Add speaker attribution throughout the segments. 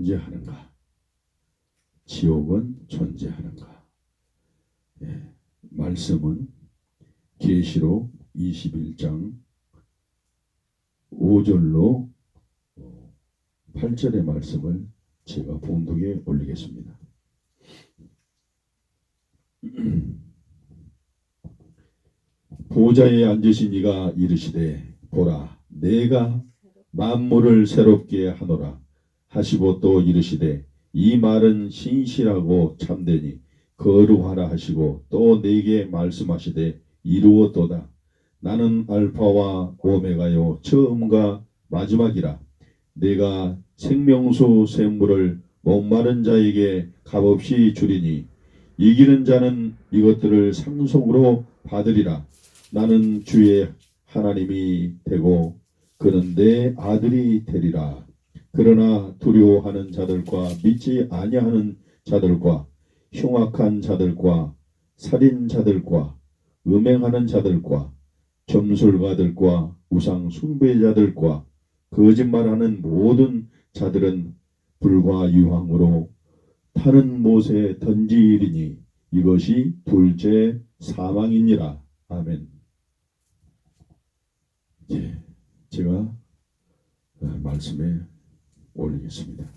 Speaker 1: 존재하는가? 지옥은 존재하는가? 말씀은 계시록 21장 5절로 8절의 말씀을 제가 봉독에 올리겠습니다. 보좌에 앉으신 이가 이르시되 보라 내가 만물을 새롭게 하노라 하시고 또 이르시되 이 말은 신실하고 참되니 거룩하라 하시고 또 내게 말씀하시되 이루었도다. 나는 알파와 오메가요 처음과 마지막이라. 내가 생명수 샘물을 목마른 자에게 값없이 주리니 이기는 자는 이것들을 상속으로 받으리라. 나는 주의 하나님이 되고 그는 내 아들이 되리라. 그러나 두려워하는 자들과 믿지 아니하는 자들과 흉악한 자들과 살인자들과 음행하는 자들과 점술가들과 우상 숭배자들과 거짓말하는 모든 자들은 불과 유황으로 타는 못에 던지리니 이것이 둘째 사망이니라. 아멘. 제가 말씀에 올리겠습니다.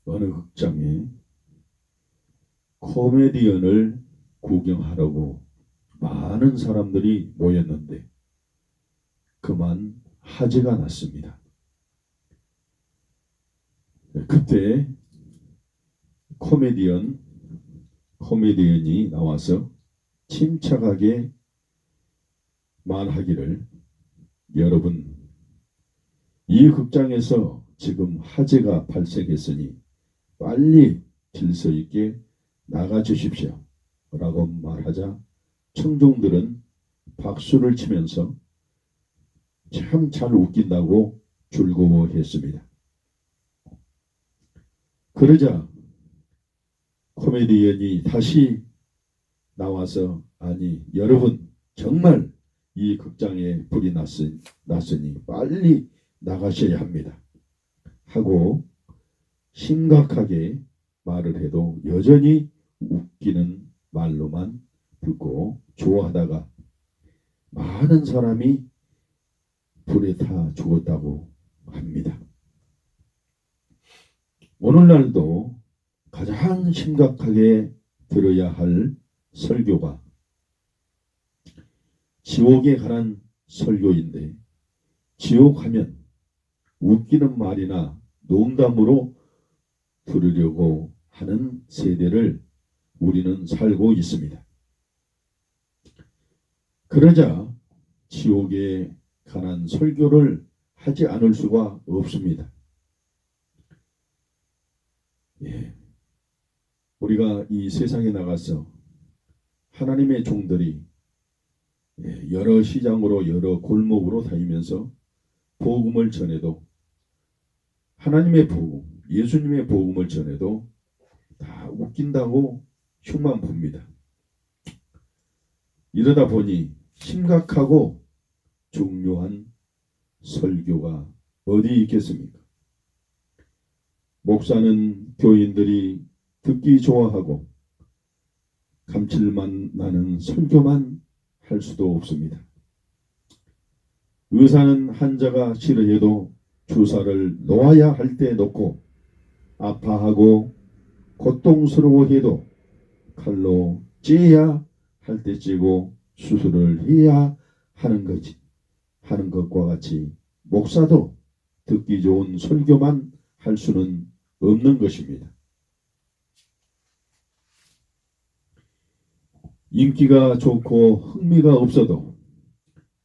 Speaker 1: 어느 극장에 코미디언을 구경하려고 많은 사람들이 모였는데 그만 화재가 났습니다. 그때 코미디언이 나와서 침착하게 말하기를, 여러분, 이 극장에서 지금 화재가 발생했으니 빨리 질서 있게 나가 주십시오 라고 말하자 청중들은 박수를 치면서 참 잘 웃긴다고 즐거워했습니다. 그러자 코미디언이 다시 나와서, 아니 여러분 정말 이 극장에 불이 났으니 빨리 나가셔야 합니다 하고 심각하게 말을 해도 여전히 웃기는 말로만 듣고 좋아하다가 많은 사람이 불에 타 죽었다고 합니다. 오늘날도 가장 심각하게 들어야 할 설교가 지옥에 관한 설교인데, 지옥하면 웃기는 말이나 농담으로 들으려고 하는 세대를 우리는 살고 있습니다. 그러자 지옥에 관한 설교를 하지 않을 수가 없습니다. 우리가 이 세상에 나가서 하나님의 종들이 여러 시장으로 여러 골목으로 다니면서 복음을 전해도, 하나님의 복음, 예수님의 복음을 전해도 다 웃긴다고 흉만 봅니다. 이러다 보니 심각하고 중요한 설교가 어디 있겠습니까? 목사는 교인들이 듣기 좋아하고 감칠맛 나는 설교만 할 수도 없습니다. 의사는 환자가 싫어해도 주사를 놓아야 할 때 놓고, 아파하고 고통스러워해도 칼로 찌어야 할 때 찌고 수술을 해야 하는 것과 같이 목사도 듣기 좋은 설교만 할 수는 없는 것입니다. 인기가 좋고 흥미가 없어도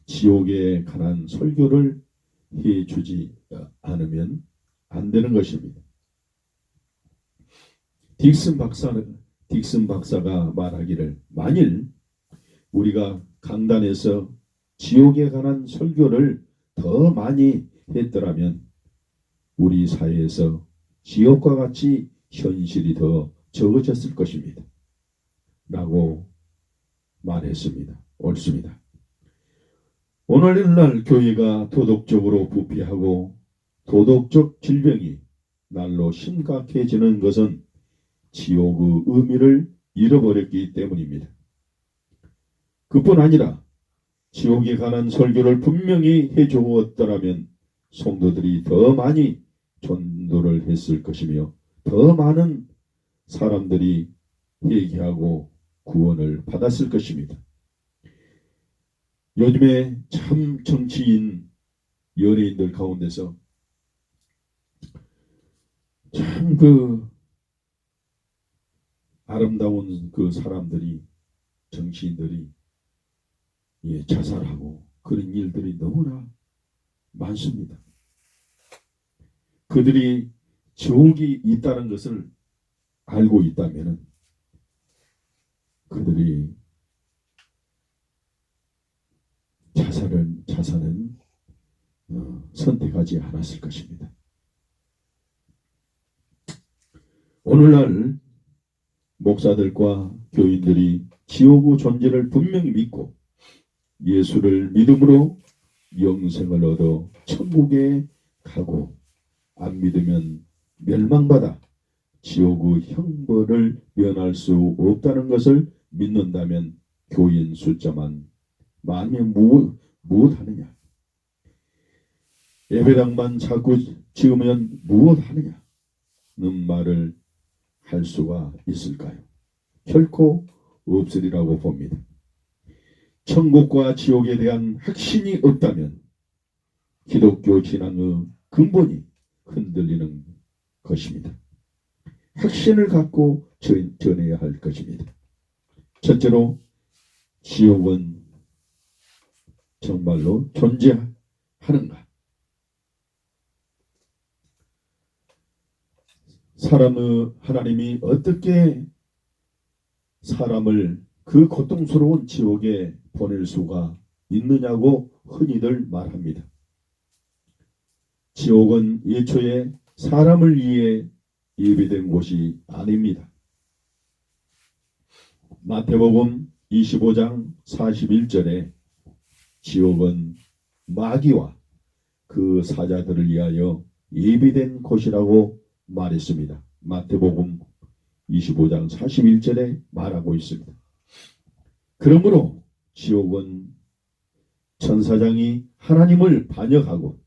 Speaker 1: 지옥에 관한 설교를 해주지 않으면 안 되는 것입니다. 딕슨 박사가 말하기를, 만일 우리가 강단에서 지옥에 관한 설교를 더 많이 했더라면 우리 사회에서 지옥과 같이 현실이 더 적어졌을 것입니다. 라고 말했습니다. 옳습니다. 오늘날 교회가 도덕적으로 부패하고 도덕적 질병이 날로 심각해지는 것은 지옥의 의미를 잃어버렸기 때문입니다. 그뿐 아니라 지옥에 관한 설교를 분명히 해주었더라면 성도들이 더 많이 전도를 했을 것이며 더 많은 사람들이 회개하고 구원을 받았을 것입니다. 요즘에 참 정치인, 연예인들 가운데서 참 아름다운 사람들이, 정치인들이 자살하고 그런 일들이 너무나 많습니다. 그들이 지옥이 있다는 것을 알고 있다면 그들이 자살은 선택하지 않았을 것입니다. 오늘날 목사들과 교인들이 지옥의 존재를 분명히 믿고 예수를 믿음으로 영생을 얻어 천국에 가고 안 믿으면 멸망받아 지옥의 형벌을 면할 수 없다는 것을 믿는다면 교인 숫자만 많으면 무엇하느냐? 예배당만 자꾸 지으면 무엇하느냐는 말을 할 수가 있을까요? 결코 없으리라고 봅니다. 천국과 지옥에 대한 확신이 없다면 기독교 신앙의 근본이 흔들리는 것입니다. 확신을 갖고 전해야 할 것입니다. 첫째로, 지옥은 정말로 존재하는가? 하나님이 어떻게 사람을 그 고통스러운 지옥에 보낼 수가 있느냐고 흔히들 말합니다. 지옥은 예초에 사람을 위해 예비된 곳이 아닙니다. 마태복음 25장 41절에 지옥은 마귀와 그 사자들을 위하여 예비된 곳이라고 말했습니다. 마태복음 25장 41절에 말하고 있습니다. 그러므로 지옥은 천사장이 하나님을 반역하고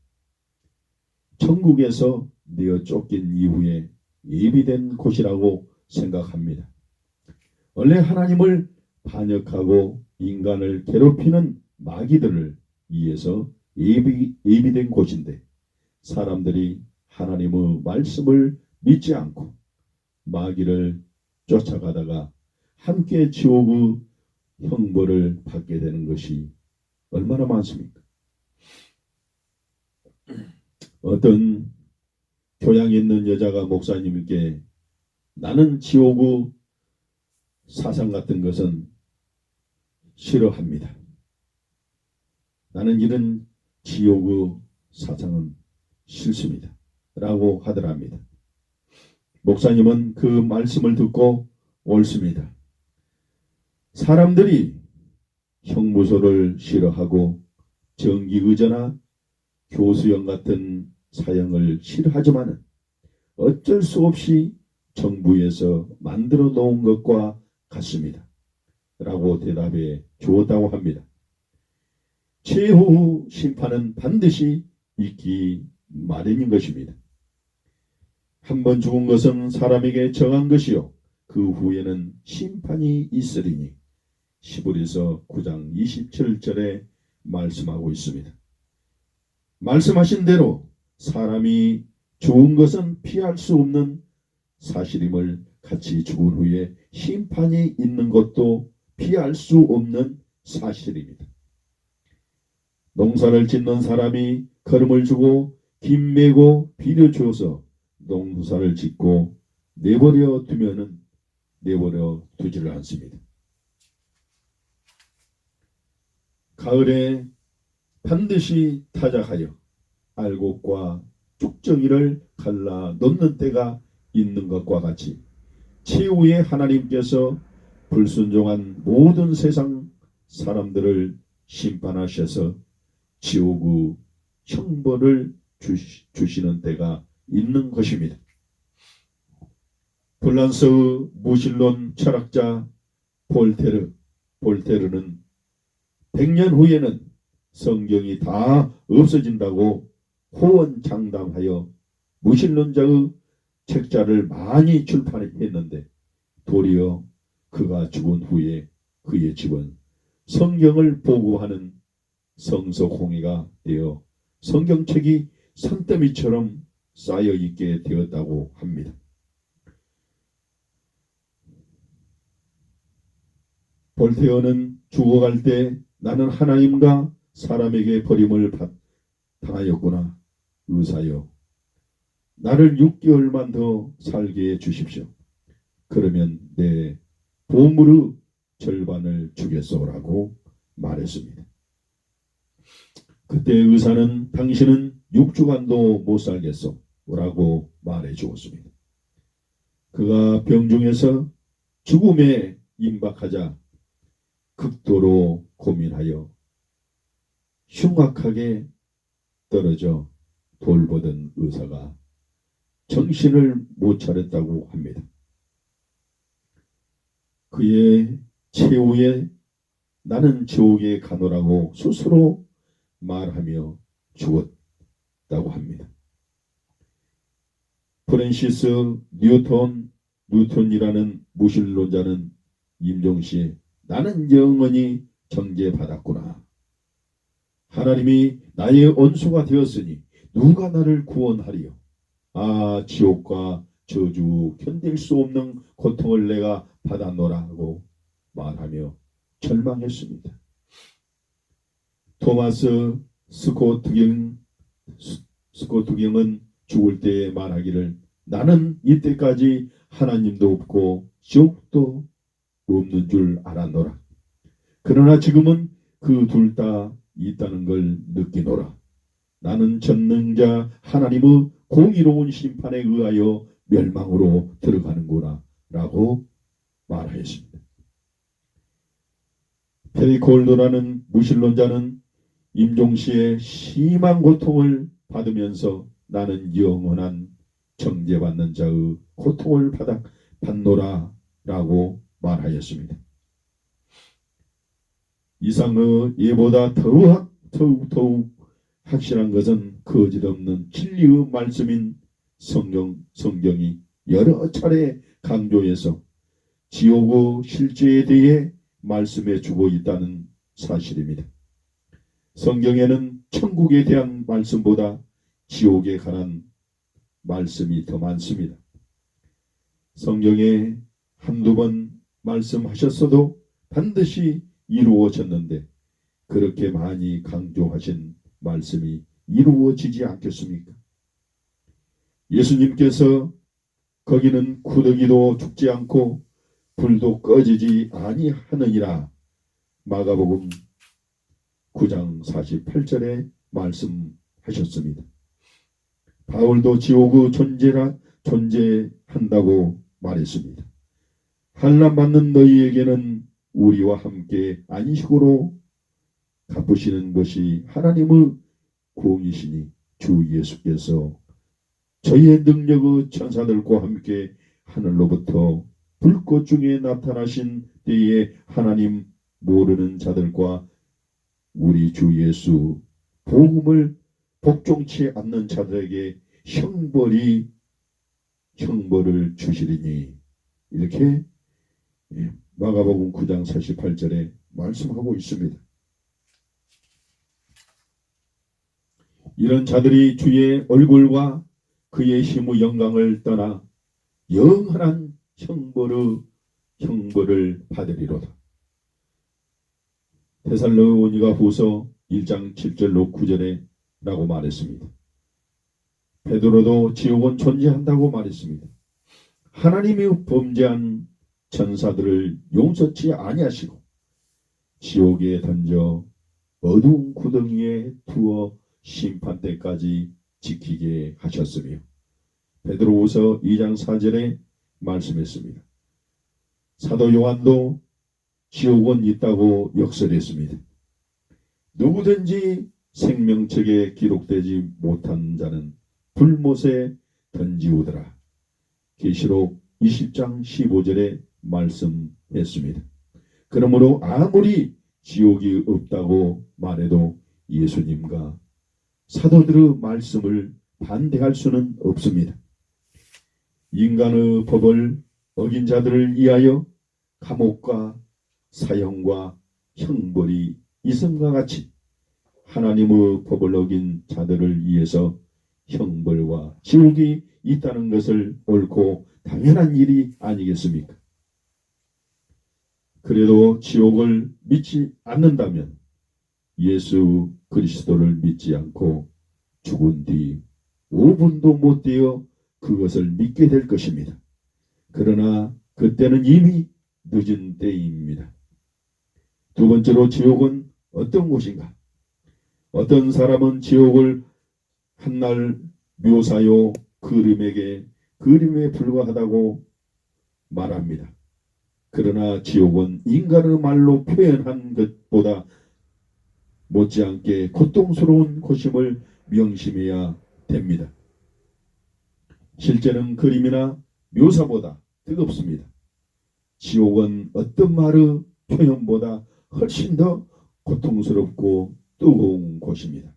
Speaker 1: 천국에서 내어 쫓긴 이후에 예비된 곳이라고 생각합니다. 원래 하나님을 반역하고 인간을 괴롭히는 마귀들을 위해서 예비된 곳인데 사람들이 하나님의 말씀을 믿지 않고 마귀를 쫓아가다가 함께 지옥의 형벌을 받게 되는 것이 얼마나 많습니까? 어떤 교양 있는 여자가 목사님께 나는 지옥의 사상 같은 것은 싫어합니다. 나는 이런 지옥의 사상은 싫습니다. 라고 하더랍니다. 목사님은 그 말씀을 듣고 옳습니다. 사람들이 형무소를 싫어하고 정기의자나 교수형 같은 사형을 싫어하지만 어쩔 수 없이 정부에서 만들어 놓은 것과 같습니다. 라고 대답해 주었다고 합니다. 최후 심판은 반드시 있기 마련인 것입니다. 한번 죽은 것은 사람에게 정한 것이요 그 후에는 심판이 있으리니 시브리서 9장 27절에 말씀하고 있습니다. 말씀하신 대로 사람이 죽은 것은 피할 수 없는 사실임을 같이 죽은 후에 심판이 있는 것도 피할 수 없는 사실입니다. 농사를 짓는 사람이 거름을 주고 김 메고 비료 주어서 농사를 짓고 내버려 두면은 내버려 두지를 않습니다. 가을에 반드시 타작하여 알곡과 쭉정이를 갈라 놓는 때가 있는 것과 같이 최후에 하나님께서 불순종한 모든 세상 사람들을 심판하셔서 지옥의 형벌을 주시는 때가 있는 것입니다. 프랑스의 무신론 철학자 볼테르는 100년 후에는 성경이 다 없어진다고 호언장담하여 무신론자의 책자를 많이 출판했는데 도리어 그가 죽은 후에 그의 집은 성경을 보고하는 성서공회가 되어 성경책이 산더미처럼 쌓여있게 되었다고 합니다. 볼테어는 죽어갈 때 나는 하나님과 사람에게 버림을 당하였구나. 의사여, 나를 6개월만 더 살게 해주십시오. 그러면 내 보물의 절반을 주겠소라고 말했습니다. 그때 의사는 당신은 6주간도 못 살겠소 라고 말해 주었습니다. 그가 병중에서 죽음에 임박하자 극도로 고민하여 흉악하게 떨어져 돌보던 의사가 정신을 못 차렸다고 합니다. 그의 최후에 나는 지옥에 가노라고 스스로 말하며 죽었다고 합니다. 프랜시스 뉴턴이라는 무신론자는 임종시에 나는 영원히 정죄받았구나. 하나님이 나의 원수가 되었으니 누가 나를 구원하리요. 아, 지옥과 저주 견딜 수 없는 고통을 내가 받았노라고 말하며 절망했습니다. 토마스 스코트경은 죽을 때 말하기를 나는 이때까지 하나님도 없고 지옥도 없는 줄 알았노라. 그러나 지금은 그 둘 다 있다는 걸 느끼노라. 나는 전능자 하나님의 공의로운 심판에 의하여 멸망으로 들어가는구나 라고 말하였습니다. 페리콜도라는 무신론자는 임종시에 심한 고통을 받으면서 나는 영원한 정죄받는 자의 고통을 받노라 라고 말하였습니다. 이상의 예보다 더욱 확실한 것은 거짓없는 진리의 말씀인 성경이 여러 차례 강조해서 지옥의 실제에 대해 말씀해 주고 있다는 사실입니다. 성경에는 천국에 대한 말씀보다 지옥에 관한 말씀이 더 많습니다. 성경에 한두 번 말씀하셨어도 반드시 이루어졌는데 그렇게 많이 강조하신 말씀이 이루어지지 않겠습니까? 예수님께서 거기는 구더기도 죽지 않고 불도 꺼지지 아니하느니라 마가복음 9장 48절에 말씀하셨습니다. 바울도 지옥의 존재한다고 말했습니다. 환난받는 너희에게는 우리와 함께 안식으로 갚으시는 것이 하나님의 공이시니 주 예수께서 저희의 능력의 천사들과 함께 하늘로부터 불꽃 중에 나타나신 때에 하나님 모르는 자들과 우리 주 예수 복음을 복종치 않는 자들에게 형벌을 주시리니 이렇게 마가복음 9장 48절에 말씀하고 있습니다. 이런 자들이 주의 얼굴과 그의 힘의 영광을 떠나 영원한 형벌을 받으리로다. 데살로니가 후서 1장 7절로 9절에 라고 말했습니다. 베드로도 지옥은 존재한다고 말했습니다. 하나님이 범죄한 천사들을 용서치 아니하시고 지옥에 던져 어두운 구덩이에 두어 심판 때까지 지키게 하셨으며 베드로후서 2장 4절에 말씀했습니다. 사도 요한도 지옥은 있다고 역설했습니다. 누구든지 생명책에 기록되지 못한 자는 불못에 던지우더라. 계시록 20장 15절에 말씀했습니다. 그러므로 아무리 지옥이 없다고 말해도 예수님과 사도들의 말씀을 반대할 수는 없습니다. 인간의 법을 어긴 자들을 위하여 감옥과 사형과 형벌이 있음과 같이 하나님의 법을 어긴 자들을 위해서 형벌과 지옥이 있다는 것을 옳고 당연한 일이 아니겠습니까? 그래도 지옥을 믿지 않는다면 예수 그리스도를 믿지 않고 죽은 뒤 5분도 못 되어 그것을 믿게 될 것입니다. 그러나 그때는 이미 늦은 때입니다. 두 번째로 지옥은 어떤 곳인가? 어떤 사람은 지옥을 한날 묘사요 그림에 불과하다고 말합니다. 그러나 지옥은 인간의 말로 표현한 것보다 못지않게 고통스러운 곳임을 명심해야 됩니다. 실제는 그림이나 묘사보다 뜨겁습니다. 지옥은 어떤 말의 표현보다 훨씬 더 고통스럽고 뜨거운 곳입니다.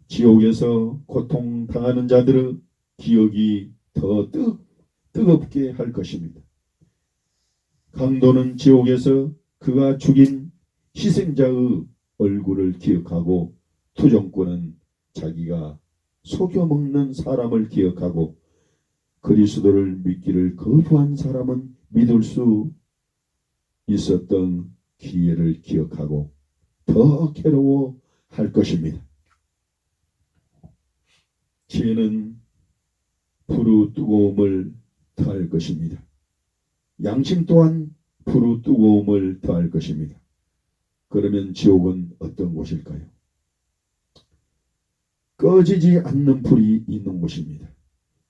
Speaker 1: 지옥에서 고통당하는 자들의 기억이 더 뜨겁게 할 것입니다. 강도는 지옥에서 그가 죽인 희생자의 얼굴을 기억하고 투정꾼은 자기가 속여먹는 사람을 기억하고 그리스도를 믿기를 거부한 사람은 믿을 수 있었던 기회를 기억하고 더 괴로워할 것입니다. 죄는 불의 뜨거움을 더할 것입니다. 양심 또한 불의 뜨거움을 더할 것입니다. 그러면 지옥은 어떤 곳일까요? 꺼지지 않는 불이 있는 곳입니다.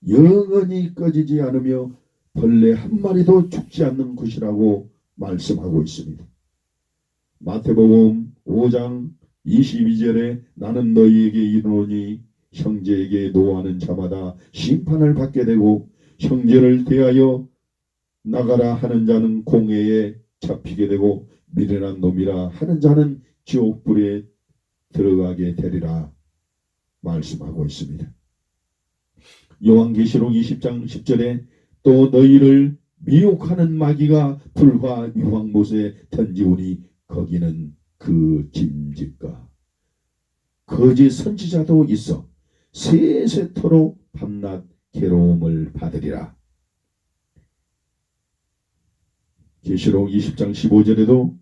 Speaker 1: 영원히 꺼지지 않으며 벌레 한 마리도 죽지 않는 곳이라고 말씀하고 있습니다. 마태복음 5장 22절에 나는 너희에게 이르노니 형제에게 노하는 자마다 심판을 받게 되고 형제를 대하여 나가라 하는 자는 공회에 잡히게 되고 미련한 놈이라 하는 자는 지옥불에 들어가게 되리라 말씀하고 있습니다. 요한계시록 20장 10절에 또 너희를 미혹하는 마귀가 불과 유황못에 던지우니 거기는 그 짐짓과 거짓 선지자도 있어 세세토록 밤낮 괴로움을 받으리라. 계시록 20장 15절에도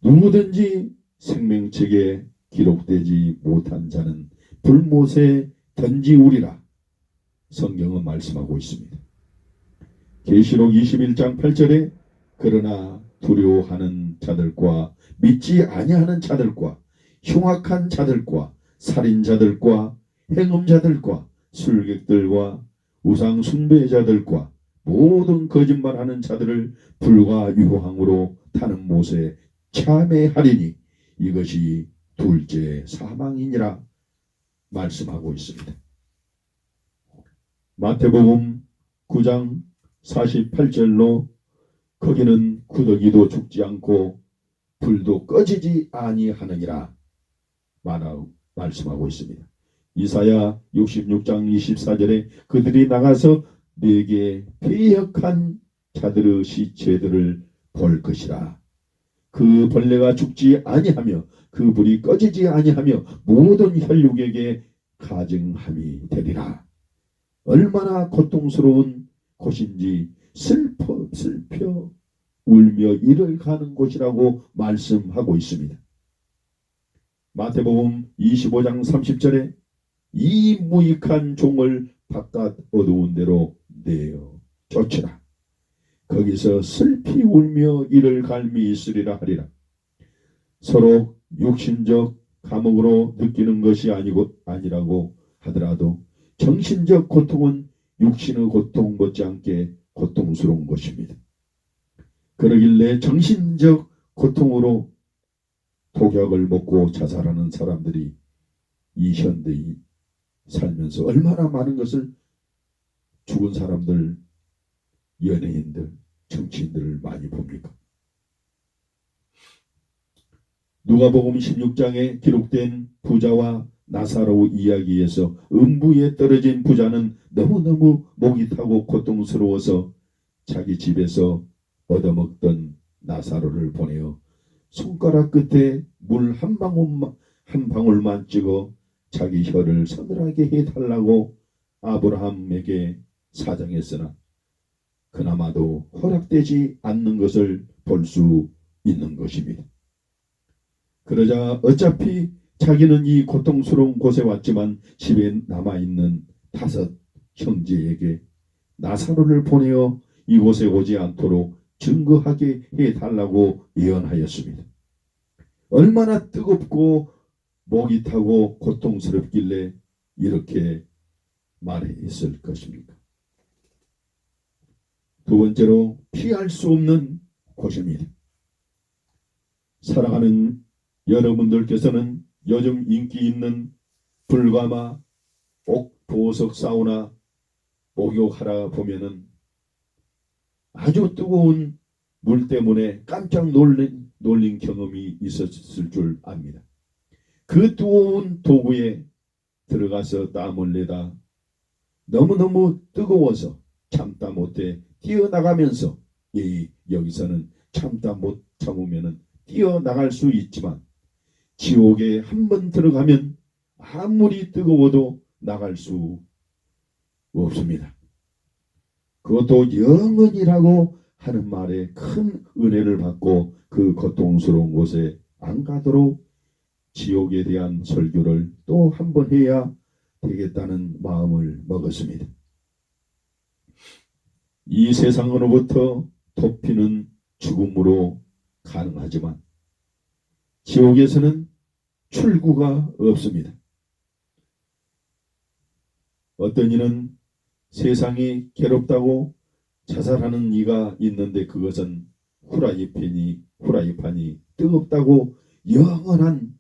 Speaker 1: 누구든지 생명책에 기록되지 못한 자는 불못에 던지우리라 성경은 말씀하고 있습니다. 계시록 21장 8절에 그러나 두려워하는 자들과 믿지 아니하는 자들과 흉악한 자들과 살인자들과 행음자들과 술객들과 우상 숭배자들과 모든 거짓말하는 자들을 불과 유황으로 타는 못에 참회하리니 이것이 둘째 사망이니라 말씀하고 있습니다. 마태복음 9장 48절로 거기는 구더기도 죽지 않고 불도 꺼지지 아니하느니라 말씀하고 있습니다. 이사야 66장 24절에 그들이 나가서 네게 패역한 자들의 시체들을 볼 것이라. 그 벌레가 죽지 아니하며 그 불이 꺼지지 아니하며 모든 혈육에게 가증함이 되리라. 얼마나 고통스러운 곳인지 슬퍼 울며 이를 가는 곳이라고 말씀하고 있습니다. 마태복음 25장 30절에 이 무익한 종을 바깥 어두운 데로 내어 쫓으라. 거기서 슬피 울며 이를 갈미 있으리라 하리라. 서로 육신적 감옥으로 느끼는 것이 아니라고 하더라도 정신적 고통은 육신의 고통 못지않게 고통스러운 것입니다. 그러길래 정신적 고통으로 독약을 먹고 자살하는 사람들이 이 현대에 살면서 얼마나 많은 것을 죽은 사람들, 연예인들, 정치인들을 많이 봅니까? 누가복음 16장에 기록된 부자와 나사로 이야기에서 음부에 떨어진 부자는 너무너무 목이 타고 고통스러워서 자기 집에서 얻어먹던 나사로를 보내어 손가락 끝에 물 한 방울만 찍어 자기 혀를 서늘하게 해달라고 아브라함에게 사정했으나 그나마도 허락되지 않는 것을 볼 수 있는 것입니다. 그러자 어차피 자기는 이 고통스러운 곳에 왔지만 집에 남아있는 5 형제에게 나사로를 보내어 이곳에 오지 않도록 증거하게 해달라고 예언하였습니다. 얼마나 뜨겁고 목이 타고 고통스럽길래 이렇게 말했을 것입니까? 두 번째로 피할 수 없는 곳입니다. 사랑하는 여러분들께서는 요즘 인기 있는 불가마, 옥보석 사우나 목욕하러 보면은 아주 뜨거운 물 때문에 깜짝 놀린 경험이 있었을 줄 압니다. 그 뜨거운 도구에 들어가서 땀을 내다 너무너무 뜨거워서 참다 못해 뛰어나가면서 여기서는 참다 못 참으면 뛰어나갈 수 있지만 지옥에 한번 들어가면 아무리 뜨거워도 나갈 수 없습니다. 그것도 영원이라고 하는 말에 큰 은혜를 받고 그 고통스러운 곳에 안 가도록 지옥에 대한 설교를 또 한 번 해야 되겠다는 마음을 먹었습니다. 이 세상으로부터 도피는 죽음으로 가능하지만 지옥에서는 출구가 없습니다. 어떤 이는 세상이 괴롭다고 자살하는 이가 있는데 그것은 후라이팬이 뜨겁다고 영원한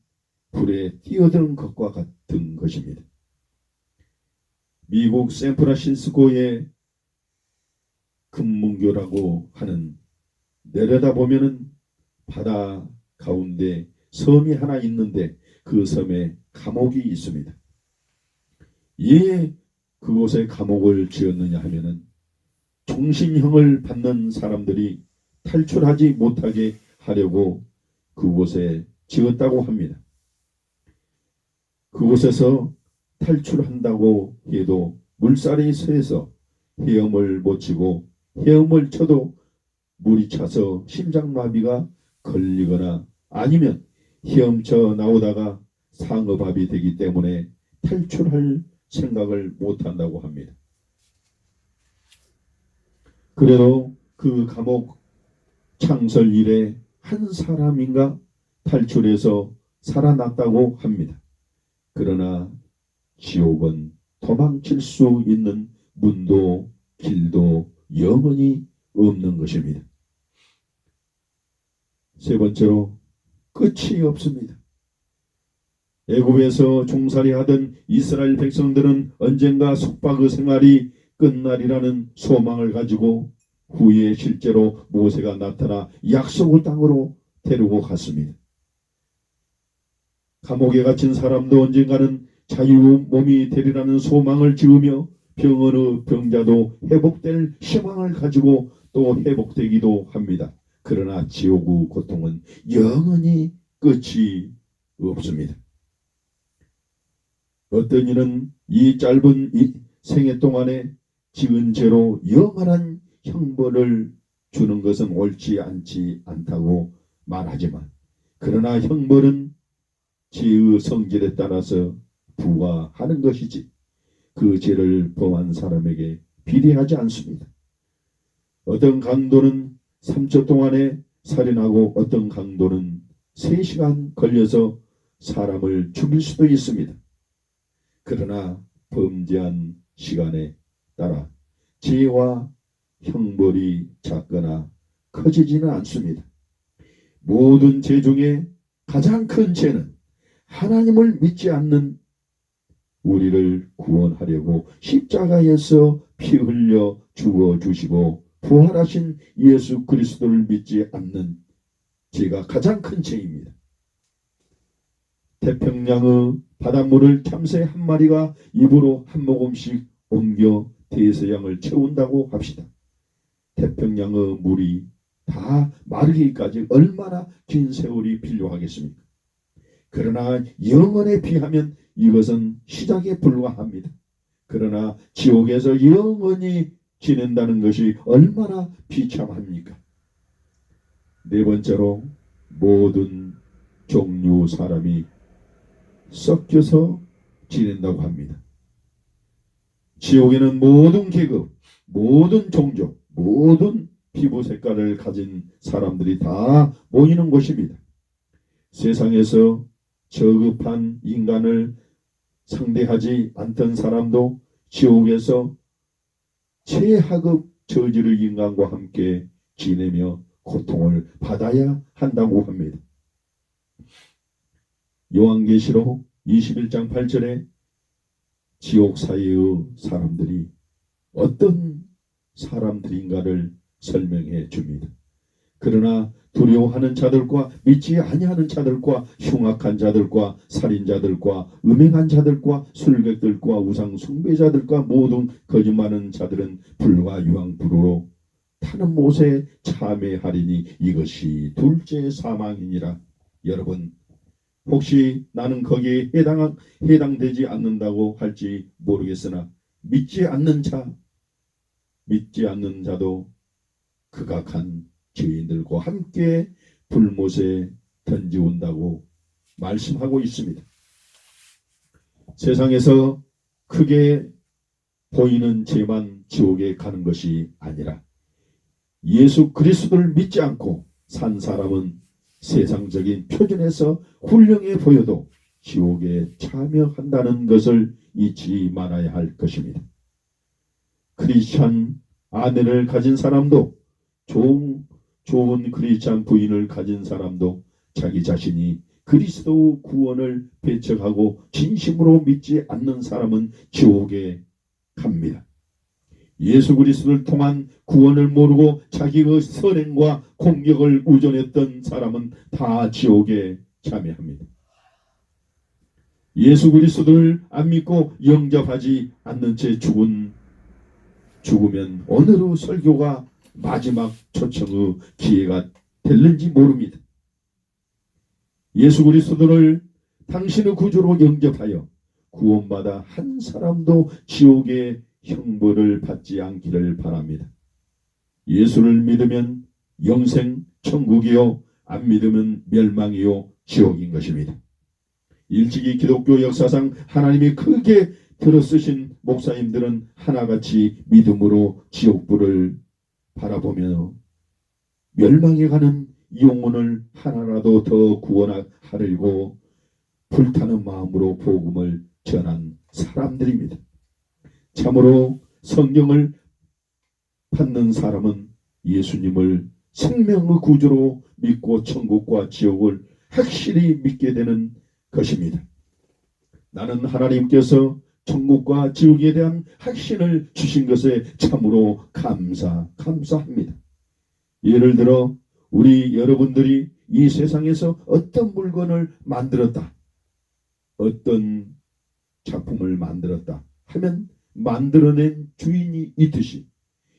Speaker 1: 불에 뛰어드는 것과 같은 것입니다. 미국 샌프란시스코의 금문교라고 하는 내려다보면은 바다 가운데 섬이 하나 있는데 그 섬에 감옥이 있습니다. 왜 그곳에 감옥을 지었느냐 하면은 종신형을 받는 사람들이 탈출하지 못하게 하려고 그곳에 지었다고 합니다. 그곳에서 탈출한다고 해도 물살이 세서 헤엄을 못 치고 헤엄을 쳐도 물이 차서 심장마비가 걸리거나 아니면 헤엄쳐 나오다가 상어밥이 되기 때문에 탈출할 생각을 못한다고 합니다. 그래도 그 감옥 창설 이래 한 사람인가 탈출해서 살아났다고 합니다. 그러나 지옥은 도망칠 수 있는 문도 길도 영원히 없는 것입니다. 세 번째로 끝이 없습니다. 애굽에서 종살이하던 이스라엘 백성들은 언젠가 숙박의 생활이 끝날이라는 소망을 가지고 후에 실제로 모세가 나타나 약속의 땅으로 데리고 갔습니다. 감옥에 갇힌 사람도 언젠가는 자유 몸이 되리라는 소망을 지으며 병원의 병자도 회복될 희망을 가지고 또 회복되기도 합니다. 그러나 지옥의 고통은 영원히 끝이 없습니다. 어떤 이는 이 짧은 생애 동안에 지은 죄로 영원한 형벌을 주는 것은 옳지 않다고 말하지만 그러나 형벌은 죄의 성질에 따라서 부과하는 것이지 그 죄를 범한 사람에게 비례하지 않습니다. 어떤 강도는 3초 동안에 살인하고 어떤 강도는 3시간 걸려서 사람을 죽일 수도 있습니다. 그러나 범죄한 시간에 따라 죄와 형벌이 작거나 커지지는 않습니다. 모든 죄 중에 가장 큰 죄는 하나님을 믿지 않는 우리를 구원하려고 십자가에서 피 흘려 죽어주시고 부활하신 예수 그리스도를 믿지 않는 죄가 가장 큰 죄입니다. 태평양의 바닷물을 참새 한 마리가 입으로 한 모금씩 옮겨 대서양을 채운다고 합시다. 태평양의 물이 다 마르기까지 얼마나 긴 세월이 필요하겠습니까? 그러나 영원에 비하면 이것은 시작에 불과합니다. 그러나 지옥에서 영원히 지낸다는 것이 얼마나 비참합니까? 네 번째로 모든 종류 사람이 섞여서 지낸다고 합니다. 지옥에는 모든 계급, 모든 종족, 모든 피부 색깔을 가진 사람들이 다 모이는 곳입니다. 세상에서 저급한 인간을 상대하지 않던 사람도 지옥에서 최하급 저지를 인간과 함께 지내며 고통을 받아야 한다고 합니다. 요한계시록 21장 8절에 지옥 사이의 사람들이 어떤 사람들인가를 설명해 줍니다. 그러나 두려워하는 자들과 믿지 아니하는 자들과 흉악한 자들과 살인자들과 음행한 자들과 술객들과 우상 숭배자들과 모든 거짓말하는 자들은 불과 유황불으로 타는 못에 참회하리니 이것이 둘째 사망이니라. 여러분, 혹시 나는 거기에 해당되지 않는다고 할지 모르겠으나 믿지 않는 자도 극악한 죄인들과 함께 불못에 던지온다고 말씀하고 있습니다. 세상에서 크게 보이는 죄만 지옥에 가는 것이 아니라 예수 그리스도를 믿지 않고 산 사람은 세상적인 표준에서 훌륭해 보여도 지옥에 참여한다는 것을 잊지 말아야 할 것입니다. 크리스찬 아내를 가진 사람도 좋은 크리스찬 부인을 가진 사람도 자기 자신이 그리스도 구원을 배척하고 진심으로 믿지 않는 사람은 지옥에 갑니다. 예수 그리스도를 통한 구원을 모르고 자기의 선행과 공력을 우존했던 사람은 다 지옥에 참여합니다. 예수 그리스도를 안 믿고 영접하지 않는 채 죽으면 오늘의 설교가 마지막 초청의 기회가 될는지 모릅니다. 예수 그리스도를 당신의 구주로 영접하여 구원받아 한 사람도 지옥의 형벌을 받지 않기를 바랍니다. 예수를 믿으면 영생 천국이요, 안 믿으면 멸망이요 지옥인 것입니다. 일찍이 기독교 역사상 하나님이 크게 들어쓰신 목사님들은 하나같이 믿음으로 지옥불을 바라보며 멸망에 가는 영혼을 하나라도 더 구원하려고 불타는 마음으로 복음을 전한 사람들입니다. 참으로 성경을 받는 사람은 예수님을 생명의 구주로 믿고 천국과 지옥을 확실히 믿게 되는 것입니다. 나는 하나님께서 천국과 지옥에 대한 확신을 주신 것에 참으로 감사합니다. 예를 들어 우리 여러분들이 이 세상에서 어떤 물건을 만들었다, 어떤 작품을 만들었다 하면 만들어낸 주인이 있듯이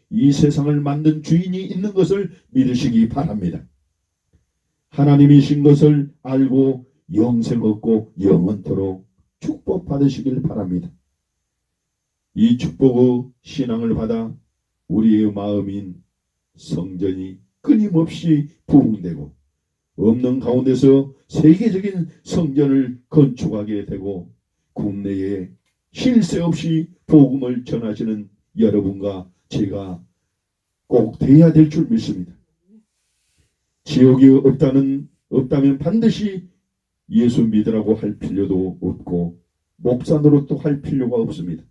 Speaker 1: 이 세상을 만든 주인이 있는 것을 믿으시기 바랍니다. 하나님이신 것을 알고 영생 얻고 영원토록 축복 받으시길 바랍니다. 이 축복의 신앙을 받아 우리의 마음인 성전이 끊임없이 부흥되고 없는 가운데서 세계적인 성전을 건축하게 되고 국내에 쉴 새 없이 복음을 전하시는 여러분과 제가 꼭 돼야 될 줄 믿습니다. 지옥이 없다는 없다면 반드시 예수 믿으라고 할 필요도 없고 목사 노릇도 할 필요가 없습니다.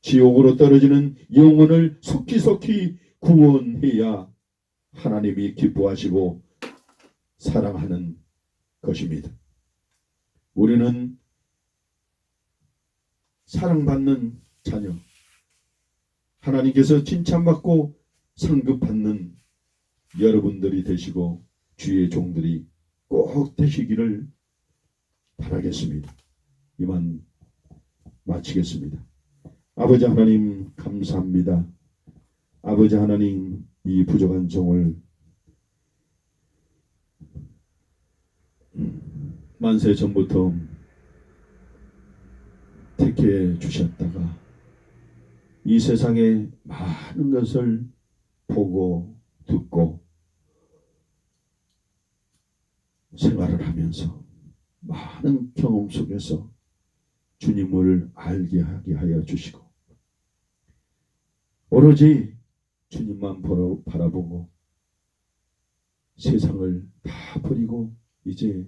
Speaker 1: 지옥으로 떨어지는 영혼을 속히 구원해야 하나님이 기뻐하시고 사랑하는 것입니다. 우리는 사랑받는 자녀, 하나님께서 칭찬받고 상급받는 여러분들이 되시고 주의 종들이 꼭 되시기를 바라겠습니다. 이만 마치겠습니다. 아버지 하나님 감사합니다. 아버지 하나님 이 부족한 종을 만세 전부터 택해 주셨다가 이 세상에 많은 것을 보고 듣고 생활을 하면서 많은 경험 속에서 주님을 알게 하게 하여 주시고 오로지 주님만 바라보고 세상을 다 버리고 이제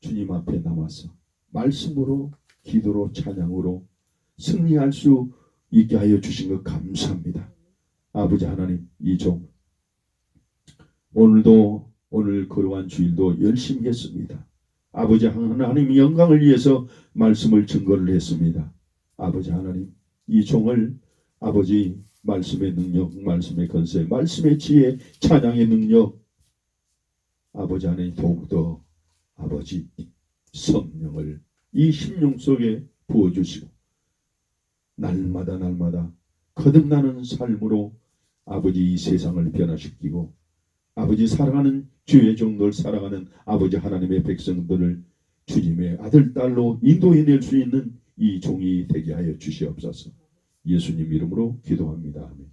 Speaker 1: 주님 앞에 나와서 말씀으로 기도로 찬양으로 승리할 수 있게 하여 주신 것 감사합니다. 아버지 하나님 이 종 오늘 거룩한 주일도 열심히 했습니다. 아버지 하나님 영광을 위해서 말씀을 증거를 했습니다. 아버지 하나님 이 종을 아버지 말씀의 능력, 말씀의 권세, 말씀의 지혜, 찬양의 능력 아버지 하나님 더욱더 아버지 성령을 이 심령 속에 부어주시고 날마다 거듭나는 삶으로 아버지 이 세상을 변화시키고 아버지 사랑하는 주의 종들 사랑하는 아버지 하나님의 백성들을 주님의 아들 딸로 인도해낼 수 있는 이 종이 되게 하여 주시옵소서. 예수님 이름으로 기도합니다. 아멘.